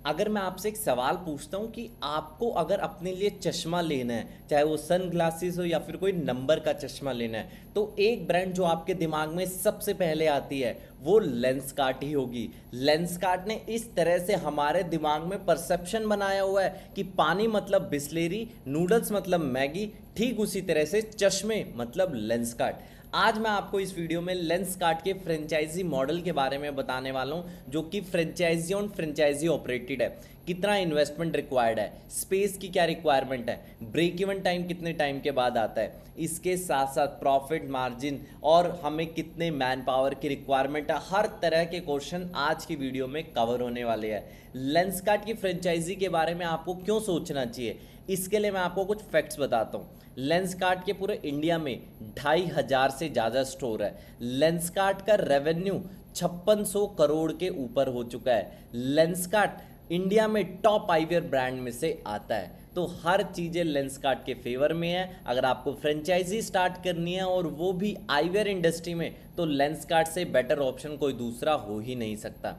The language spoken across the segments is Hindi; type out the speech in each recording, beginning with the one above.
अगर मैं आपसे एक सवाल पूछता हूँ कि आपको अगर अपने लिए चश्मा लेना है, चाहे वो सन ग्लासेस हो या फिर कोई नंबर का चश्मा लेना है, तो एक ब्रांड जो आपके दिमाग में सबसे पहले आती है वो लेंसकार्ट ही होगी। लेंसकार्ट ने इस तरह से हमारे दिमाग में परसेप्शन बनाया हुआ है कि पानी मतलब बिस्लेरी, नूडल्स मतलब मैगी, ठीक उसी तरह से चश्मे मतलब लेंसकार्ट। आज मैं आपको इस वीडियो में लेंसकार्ट के फ्रेंचाइजी मॉडल के बारे में बताने वाला हूं, जो कि फ्रेंचाइजी ऑन फ्रेंचाइजी ऑपरेटेड है। कितना इन्वेस्टमेंट रिक्वायर्ड है, स्पेस की क्या रिक्वायरमेंट है, ब्रेक इवन टाइम कितने टाइम के बाद आता है, इसके साथ साथ प्रॉफिट मार्जिन और हमें कितने मैन पावर की रिक्वायरमेंट है, हर तरह के क्वेश्चन आज की वीडियो में कवर होने वाले हैं। लेंसकार्ट की फ्रेंचाइजी के बारे में आपको क्यों सोचना चाहिए, इसके लिए मैं आपको कुछ फैक्ट्स बताता हूँ। लेंसकार्ट के पूरे इंडिया में 2500 से ज़्यादा स्टोर है। लेंसकार्ट का रेवेन्यू 5600 करोड़ के ऊपर हो चुका है। लेंसकार्ट इंडिया में टॉप आईवियर ब्रांड में से आता है। तो हर चीज़ें लेंसकार्ट के फेवर में है। अगर आपको फ्रेंचाइजी स्टार्ट करनी है और वो भी आईवियर इंडस्ट्री में, तो लेंसकार्ट से बेटर ऑप्शन कोई दूसरा हो ही नहीं सकता।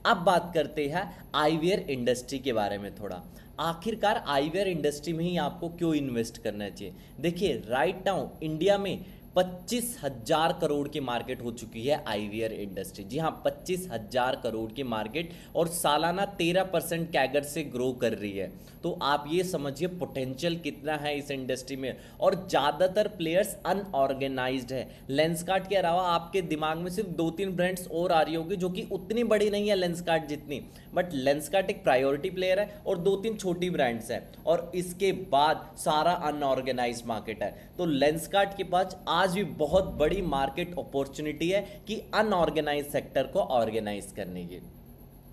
अब बात करते हैं आईवियर इंडस्ट्री के बारे में थोड़ा। आखिरकार आईवेयर इंडस्ट्री में ही आपको क्यों इन्वेस्ट करना चाहिए। देखिए, राइट नाउ इंडिया में 25,000 करोड़ की मार्केट हो चुकी है आईवीआर इंडस्ट्री। जी हाँ, 25,000 करोड़ की मार्केट, और सालाना 13% कैगर से ग्रो कर रही है। तो आप ये समझिए पोटेंशियल कितना है इस इंडस्ट्री में। और ज़्यादातर प्लेयर्स अनऑर्गेनाइज्ड है। लेंसकार्ट के अलावा आपके दिमाग में सिर्फ 2-3 ब्रांड्स और आ रही होगी जो कि उतनी बड़ी नहीं है लेंसकार्ट जितनी, बट लेंसकार्ट एक प्रायोरिटी प्लेयर है और 2-3 छोटी ब्रांड्स हैं, और इसके बाद सारा अनऑर्गेनाइज्ड मार्केट है। तो लेंसकार्ट के पास आज भी बहुत बड़ी मार्केट अपॉर्चुनिटी है कि अनऑर्गेनाइज सेक्टर को ऑर्गेनाइज करने की।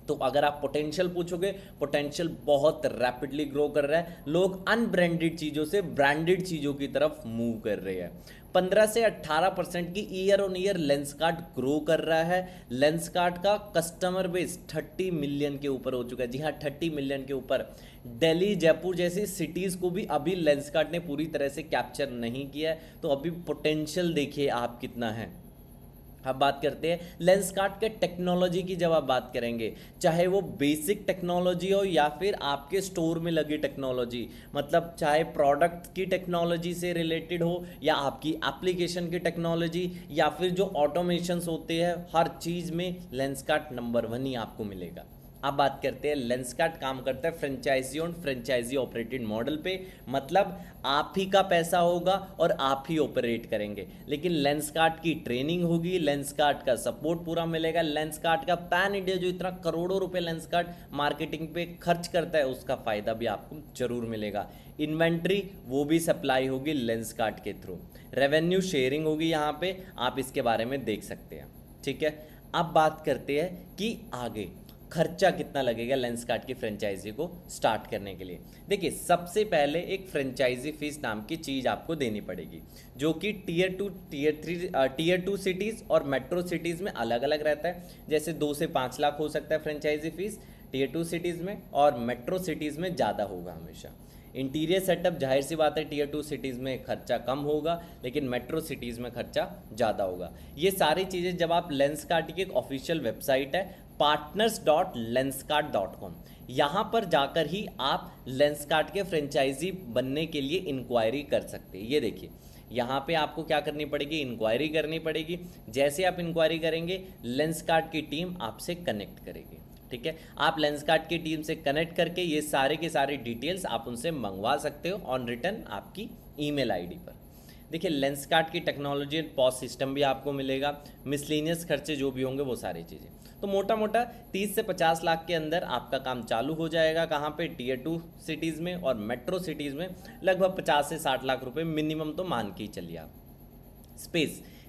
तो अगर आप पोटेंशियल पूछोगे, पोटेंशियल बहुत रैपिडली ग्रो कर रहा है। लोग अनब्रांडेड चीज़ों से ब्रांडेड चीज़ों की तरफ मूव कर रहे हैं। 15 से 18% की year on year Lenskart grow कर रहा है। लेंसकार्ट का कस्टमर बेस 30 मिलियन के ऊपर हो चुका है। जी हाँ, 30 मिलियन के ऊपर। दिल्ली, जयपुर जैसी सिटीज़ को भी अभी लेंसकार्ट ने पूरी तरह से कैप्चर नहीं किया है। तो अभी पोटेंशियल देखिए आप कितना है। अब बात करते हैं लेंसकार्ट के टेक्नोलॉजी की। जब आप बात करेंगे, चाहे वो बेसिक टेक्नोलॉजी हो या फिर आपके स्टोर में लगी टेक्नोलॉजी, मतलब चाहे प्रोडक्ट की टेक्नोलॉजी से रिलेटेड हो या आपकी एप्लीकेशन की टेक्नोलॉजी या फिर जो ऑटोमेशंस होते हैं, हर चीज़ में लेंसकार्ट नंबर 1 ही आपको मिलेगा। अब बात करते हैं, लेंसकार्ट काम करता है franchisee on franchisee operated model पे। मतलब आप ही का पैसा होगा और आप ही ऑपरेट करेंगे, लेकिन लेंसकार्ट की ट्रेनिंग होगी, लेंसकार्ट का सपोर्ट पूरा मिलेगा। लेंसकार्ट का पैन इंडिया जो इतना करोड़ों रुपए लेंसकार्ट मार्केटिंग पे खर्च करता है, उसका फायदा भी आपको जरूर मिलेगा। इन्वेंट्री वो भी सप्लाई होगी लेंसकार्ट के थ्रू। रेवेन्यू शेयरिंग होगी यहाँ पे, आप इसके बारे में देख सकते हैं। ठीक है, अब बात करते हैं कि आगे खर्चा कितना लगेगा लेंसकार्ट की फ्रेंचाइजी को स्टार्ट करने के लिए। देखिए, सबसे पहले एक फ्रेंचाइजी फीस नाम की चीज़ आपको देनी पड़ेगी, जो कि टीयर 2, टीयर 3, टीयर 2 सिटीज़ और मेट्रो सिटीज़ में अलग अलग रहता है। जैसे 2 से 5 लाख हो सकता है फ्रेंचाइजी फीस टीयर 2 सिटीज़ में, और मेट्रो सिटीज़ में ज़्यादा होगा हमेशा। इंटीरियर सेटअप जाहिर सी बात है टीयर 2 सिटीज़ में खर्चा कम होगा, लेकिन मेट्रो सिटीज़ में खर्चा ज़्यादा होगा। ये सारी चीज़ें जब आप लेंसकार्ट की एक ऑफिशियल वेबसाइट है partners.lenskart.com, यहाँ पर जाकर ही आप लेंसकार्ट के फ्रेंचाइजी बनने के लिए इंक्वायरी कर सकते हैं। ये देखिए, यहाँ पे आपको क्या करनी पड़ेगी, इंक्वायरी करनी पड़ेगी। जैसे आप इंक्वायरी करेंगे, लेंसकार्ट की टीम आपसे कनेक्ट करेगी। ठीक है, आप लेंसकार्ट की टीम से कनेक्ट करके ये सारे के सारे डिटेल्स आप उनसे मंगवा सकते हो ऑन रिटर्न आपकी ईमेल आईडी पर। देखिए, लेंसकार्ट की टेक्नोलॉजी एंड पॉज सिस्टम भी आपको मिलेगा। मिसलिनियस खर्चे जो भी होंगे वो सारी चीज़ें, तो मोटा मोटा 30 से 50 लाख के अंदर आपका काम चालू हो जाएगा। कहाँ पे, टीयर 2 सिटीज़ में, और मेट्रो सिटीज़ में लगभग 50 से 60 लाख रुपए मिनिमम तो मान के ही चलिए आप।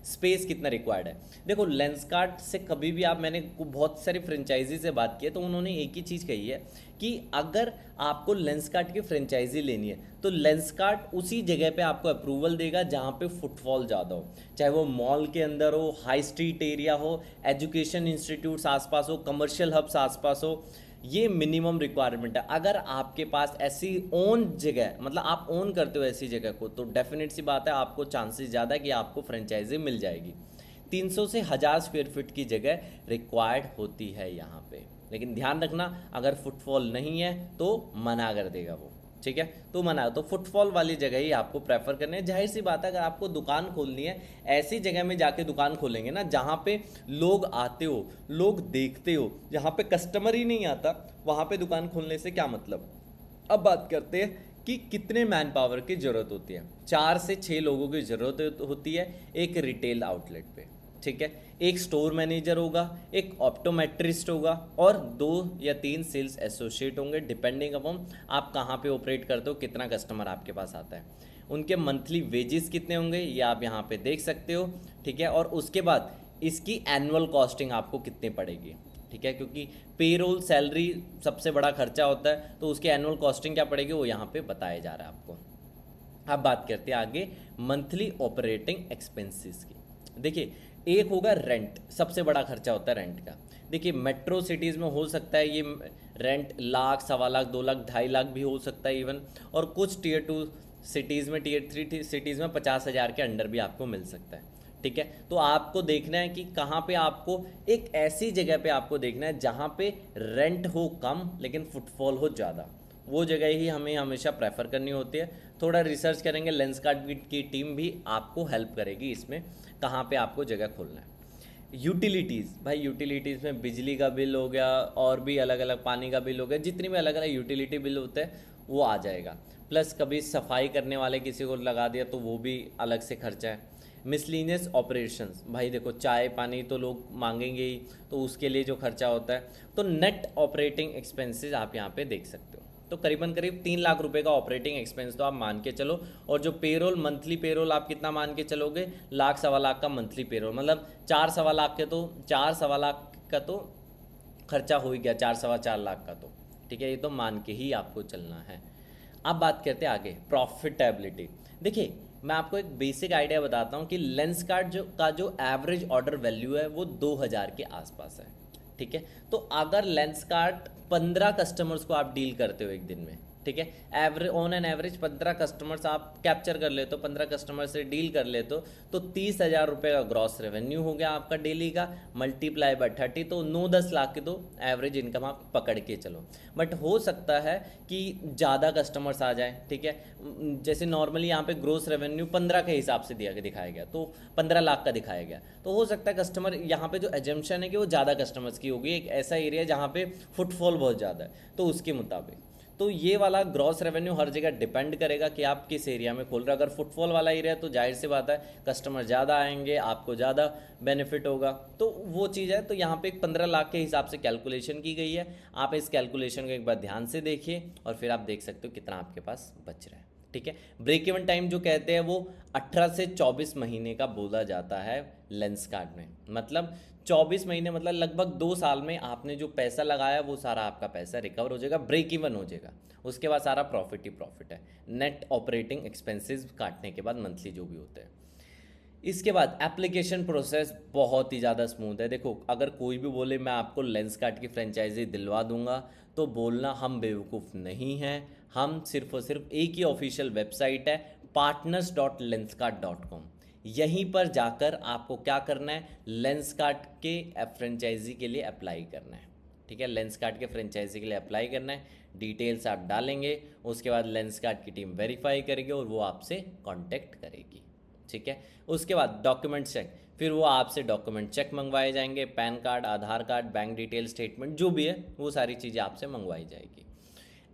स्पेस कितना रिक्वायर्ड है। देखो, लेंसकार्ट से कभी भी आप, मैंने बहुत सारी फ्रेंचाइजी से बात की है, तो उन्होंने एक ही चीज़ कही है कि अगर आपको लेंसकार्ट की फ्रेंचाइजी लेनी है तो लेंसकार्ट उसी जगह पे आपको अप्रूवल देगा जहाँ पे फुटफॉल ज़्यादा हो, चाहे वो मॉल के अंदर हो, हाई स्ट्रीट एरिया हो, एजुकेशन इंस्टीट्यूट्स आसपास हो, कमर्शियल हब्स आसपास हो। ये मिनिमम रिक्वायरमेंट है। अगर आपके पास ऐसी ओन जगह, मतलब आप ओन करते हो ऐसी जगह को, तो डेफिनेट सी बात है आपको चांसेस ज़्यादा है कि आपको फ्रेंचाइजी मिल जाएगी। 300 से 1000 स्क्वायर फीट की जगह रिक्वायर्ड होती है यहाँ पे। लेकिन ध्यान रखना अगर फुटफॉल नहीं है तो मना कर देगा वो, ठीक है। तो मना, तो फुटफॉल वाली जगह ही आपको प्रेफर करनी है। जाहिर सी बात है, अगर आपको दुकान खोलनी है ऐसी जगह में जाके दुकान खोलेंगे ना जहाँ पे लोग आते हो, लोग देखते हो, जहाँ पे कस्टमर ही नहीं आता, वहाँ पे दुकान खोलने से क्या मतलब। अब बात करते हैं कि कितने मैन पावर की ज़रूरत होती है। 4 से 6 लोगों की ज़रूरत होती है एक रिटेल आउटलेट पे, ठीक है। एक स्टोर मैनेजर होगा, एक ऑप्टोमेट्रिस्ट होगा और 2 या 3 सेल्स एसोसिएट होंगे, डिपेंडिंग अपॉन आप कहाँ पे ऑपरेट करते हो, कितना कस्टमर आपके पास आता है। उनके मंथली वेजेस कितने होंगे ये आप यहाँ पे देख सकते हो, ठीक है। और उसके बाद इसकी एनुअल कॉस्टिंग आपको कितनी पड़ेगी, ठीक है, क्योंकि पेरोल सैलरी सबसे बड़ा खर्चा होता है, तो उसकी एनुअल कॉस्टिंग क्या पड़ेगी वो यहाँ पे बताया जा रहा है आपको। अब बात करते हैं आगे मंथली ऑपरेटिंग एक्सपेंसेस की। देखिए, एक होगा रेंट, सबसे बड़ा खर्चा होता है रेंट का। देखिए, मेट्रो सिटीज़ में हो सकता है ये रेंट लाख, 1.25 लाख, 2 लाख, 2.5 लाख भी हो सकता है इवन, और कुछ Tier 2 सिटीज़ में, Tier 3 सिटीज़ में 50,000 के अंडर भी आपको मिल सकता है, ठीक है। तो आपको देखना है कि कहाँ पे आपको, एक ऐसी जगह पे आपको देखना है जहाँ पे रेंट हो कम लेकिन फुटफॉल हो ज़्यादा, वो जगह ही हमें हमेशा प्रेफर करनी होती है। थोड़ा रिसर्च करेंगे, लेंसकार्ट की टीम भी आपको हेल्प करेगी इसमें, कहाँ पे आपको जगह खोलना है। यूटिलिटीज़, भाई यूटिलिटीज़ में बिजली का बिल हो गया, और भी अलग अलग पानी का बिल हो गया, जितनी भी अलग अलग यूटिलिटी बिल होते हैं वो आ जाएगा। प्लस कभी सफाई करने वाले किसी को लगा दिया तो वो भी अलग से खर्चा है। मिसलिनियस ऑपरेशंस, भाई देखो चाय पानी तो लोग मांगेंगे ही, तो उसके लिए जो खर्चा होता है। तो नेट ऑपरेटिंग एक्सपेंसेस आप यहाँ पे देख सकते हो, तो करीबन करीब 3 लाख रुपए का ऑपरेटिंग एक्सपेंस तो आप मान के चलो। और जो पेरोल, मंथली पेरोल आप कितना मान के चलोगे, लाख 1.25 लाख का मंथली पेरोल, मतलब 4 1.25 लाख के, तो 4 1.25 लाख का तो खर्चा हो ही गया, 4 4.25 लाख का तो, ठीक है। ये तो मान के ही आपको चलना है। अब बात करते हैं आगे प्रॉफिटेबिलिटी। देखिए, मैं आपको एक बेसिक आइडिया बताता हूँ कि लेंसकार्ट जो एवरेज ऑर्डर वैल्यू है वो 2,000 के आसपास है, ठीक है। तो अगर लेंसकार्ट 15 कस्टमर्स को आप डील करते हो एक दिन में, ठीक है, average on an average 15 customers आप कैप्चर कर लेते हो, 15 कस्टमर से डील कर लेते हो, तो 30,000 रुपये का ग्रॉस रेवेन्यू हो गया आपका डेली का, मल्टीप्लाई बाय 30, तो 9-10 लाख की तो एवरेज इनकम आप पकड़ के चलो। बट हो सकता है कि ज़्यादा कस्टमर्स आ जाए, ठीक है। जैसे नॉर्मली यहाँ पे ग्रोस रेवेन्यू 15 के हिसाब से दिखाया गया, तो 15 लाख का दिखाया गया, तो हो सकता है कस्टमर, यहाँ पे जो एजम्पशन है कि वो ज़्यादा कस्टमर्स की होगी, एक ऐसा एरिया जहाँ पे फुटफॉल बहुत ज़्यादा है, तो उसके मुताबिक। तो ये वाला ग्रॉस रेवेन्यू हर जगह डिपेंड करेगा कि आप किस एरिया में खोल रहे हो। अगर फुटफॉल वाला एरिया है तो जाहिर सी बात है कस्टमर ज़्यादा आएंगे, आपको ज़्यादा बेनिफिट होगा, तो वो चीज़ है। तो यहाँ पे एक 15 लाख के हिसाब से कैलकुलेशन की गई है, आप इस कैलकुलेशन को एक बार ध्यान से देखिए और फिर आप देख सकते हो कितना आपके पास बच रहा है, ठीक है। ब्रेक इवन टाइम जो कहते हैं वो 18 से 24 महीने का बोला जाता है लेंसकार्ट में, मतलब 24 महीने, मतलब लगभग 2 साल में आपने जो पैसा लगाया वो सारा आपका पैसा रिकवर हो जाएगा, ब्रेक इवन हो जाएगा, उसके बाद सारा प्रॉफिट ही प्रॉफिट है, नेट ऑपरेटिंग एक्सपेंसेस काटने के बाद मंथली जो भी होते हैं। इसके बाद एप्लीकेशन प्रोसेस बहुत ही ज़्यादा स्मूथ है। देखो, अगर कोई भी बोले मैं आपको लेंसकार्ट की फ्रेंचाइजी दिलवा दूंगा, तो बोलना हम बेवकूफ़ नहीं हैं। हम सिर्फ और सिर्फ एक ही ऑफिशियल वेबसाइट है partners.lenskart.com, यहीं पर जाकर आपको क्या करना है, लेंसकार्ट के फ्रेंचाइजी के लिए अप्लाई करना है, ठीक है। लेंसकार्ट के फ्रेंचाइजी के लिए अप्लाई करना है, डिटेल्स आप डालेंगे, उसके बाद लेंसकार्ट की टीम वेरीफाई करेगी और वो आपसे कांटेक्ट करेगी, ठीक है। उसके बाद डॉक्यूमेंट चेक, फिर वो आपसे डॉक्यूमेंट चेक मंगवाए जाएंगे, पैन कार्ड, आधार कार्ड, बैंक डिटेल स्टेटमेंट जो भी है वो सारी चीज़ें आपसे मंगवाई जाएगी।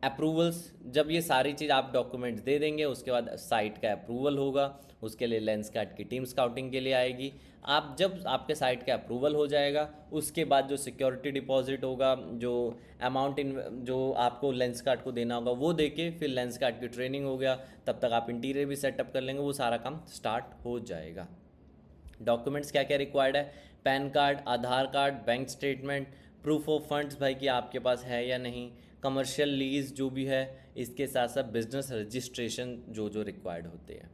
अप्रूवल्स, जब ये सारी चीज़ आप डॉक्यूमेंट्स दे देंगे उसके बाद साइट का अप्रूवल होगा, उसके लिए लेंसकार्ट की टीम स्काउटिंग के लिए आएगी। आप जब आपके साइट का अप्रूवल हो जाएगा उसके बाद जो सिक्योरिटी डिपॉजिट होगा, जो अमाउंट जो आपको लेंसकार्ट को देना होगा वो देके फिर लेंसकार्ट की ट्रेनिंग हो गया, तब तक आप इंटीरियर भी सेटअप कर लेंगे, वो सारा काम स्टार्ट हो जाएगा। डॉक्यूमेंट्स क्या क्या रिक्वायर्ड है, pan card, Aadhaar card, bank statement, proof of funds भाई कि आपके पास है या नहीं, कमर्शियल लीज जो भी है, इसके साथ साथ बिजनेस रजिस्ट्रेशन जो जो रिक्वायर्ड होते हैं।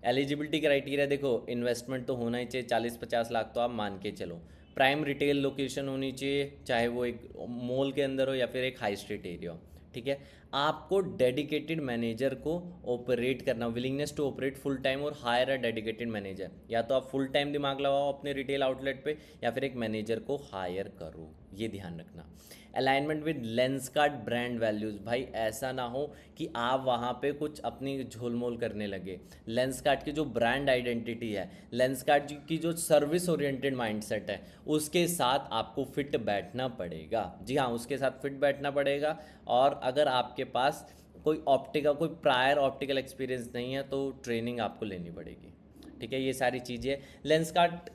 एलिजिबिलिटी क्राइटेरिया, देखो इन्वेस्टमेंट तो होना ही चाहिए, 40-50 लाख तो आप मान के चलो। प्राइम रिटेल लोकेशन होनी चाहिए, चाहे वो एक मॉल के अंदर हो या फिर एक हाई स्ट्रीट एरिया हो, ठीक है। आपको डेडिकेटेड मैनेजर को ऑपरेट करना, willingness to operate full time और हायर अ डेडिकेटेड मैनेजर, या तो आप फुल टाइम दिमाग लगाओ अपने रिटेल आउटलेट पे या फिर एक मैनेजर को हायर करो, ये ध्यान रखना। Alignment with Lenskart brand values. भाई ऐसा ना हो कि आप वहाँ पे कुछ अपनी झोलमोल करने लगे। लेंसकार्ट की जो ब्रांड आइडेंटिटी है, लेंसकार्ट की जो सर्विस ओरिएंटेड माइंडसेट है, उसके साथ आपको फिट बैठना पड़ेगा। जी हाँ, उसके साथ फिट बैठना पड़ेगा। और अगर आपके पास कोई प्रायर ऑप्टिकल एक्सपीरियंस नहीं है तो ट्रेनिंग आपको लेनी पड़ेगी। ठीक है, ये सारी चीज़ें लेंसकार्ट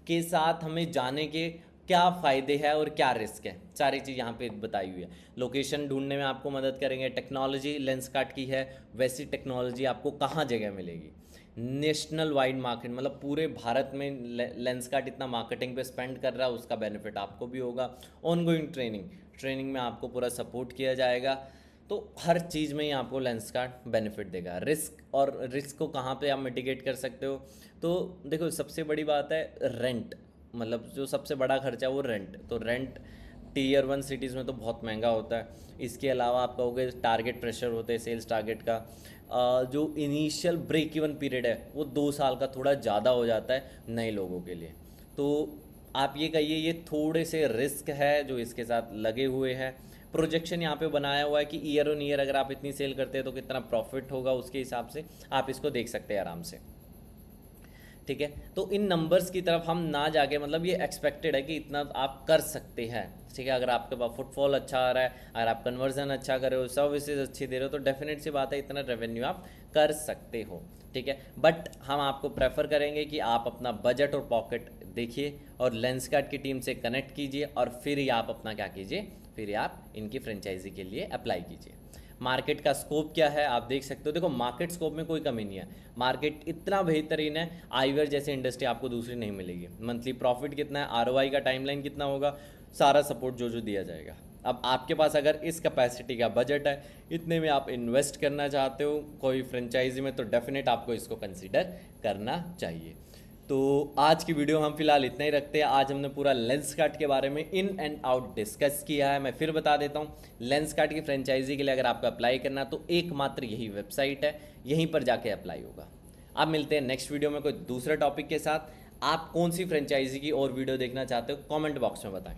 के साथ हमें जाने के क्या फ़ायदे हैं और क्या रिस्क है, सारी चीज़ यहाँ पे बताई हुई है। लोकेशन ढूंढने में आपको मदद करेंगे। टेक्नोलॉजी लेंसकार्ट की है, वैसी टेक्नोलॉजी आपको कहाँ जगह मिलेगी। नेशनल वाइड मार्केट, मतलब पूरे भारत में लेंसकार्ट इतना मार्केटिंग पे स्पेंड कर रहा है, उसका बेनिफिट आपको भी होगा। ऑनगोइंग ट्रेनिंग में आपको पूरा सपोर्ट किया जाएगा। तो हर चीज़ में ही आपको लेंसकार्ट बेनिफिट देगा। रिस्क को कहाँ पे आप मिटिगेट कर सकते हो, तो देखो सबसे बड़ी बात है रेंट। मतलब जो सबसे बड़ा खर्चा है वो रेंट। तो रेंट टीयर 1 सिटीज़ में तो बहुत महंगा होता है। इसके अलावा आप कहोगे टारगेट प्रेशर होते हैं सेल्स टारगेट का। जो इनिशियल ब्रेक इवन पीरियड है वो 2 साल का थोड़ा ज़्यादा हो जाता है नए लोगों के लिए। तो आप ये कहिए ये थोड़े से रिस्क है जो इसके साथ लगे हुए हैं। प्रोजेक्शन यहाँ पे बनाया हुआ है कि ईयर ऑन ईयर अगर आप इतनी सेल करते हैं तो कितना प्रॉफिट होगा, उसके हिसाब से आप इसको देख सकते हैं आराम से। ठीक है, तो इन नंबर्स की तरफ हम ना जाके, मतलब ये एक्सपेक्टेड है कि इतना आप कर सकते हैं। ठीक है, अगर आपके पास फुटफॉल अच्छा आ रहा है, अगर आप कन्वर्जन अच्छा कर रहे हो, सर्विसेज अच्छी दे रहे हो, तो डेफिनेट सी बात है इतना रेवेन्यू आप कर सकते हो। ठीक है, बट हम आपको प्रेफर करेंगे कि आप अपना बजट और पॉकेट देखिए और लेंसकार्ट की टीम से कनेक्ट कीजिए और फिर ही आप अपना क्या कीजिए, फिर ही आप इनकी फ्रेंचाइजी के लिए अप्लाई कीजिए। मार्केट का स्कोप क्या है आप देख सकते हो। देखो मार्केट स्कोप में कोई कमी नहीं है, मार्केट इतना बेहतरीन है, आईवेयर जैसे इंडस्ट्री आपको दूसरी नहीं मिलेगी। मंथली प्रॉफिट कितना है, आरओआई का टाइमलाइन कितना होगा, सारा सपोर्ट जो दिया जाएगा। अब आपके पास अगर इस कैपेसिटी का बजट है, इतने में आप इन्वेस्ट करना चाहते हो कोई फ्रेंचाइजी में, तो डेफिनेट आपको इसको कंसीडर करना चाहिए। तो आज की वीडियो हम फिलहाल इतना ही रखते हैं। आज हमने पूरा लेंसकार्ट के बारे में इन एंड आउट डिस्कस किया है। मैं फिर बता देता हूँ, लेंसकार्ट की फ्रेंचाइजी के लिए अगर आपको अप्लाई करना है तो एकमात्र यही वेबसाइट है, यहीं पर जाके अप्लाई होगा। अब मिलते हैं नेक्स्ट वीडियो में कोई दूसरे टॉपिक के साथ। आप कौन सी फ्रेंचाइजी की और वीडियो देखना चाहते हो कमेंट बॉक्स में बताएं।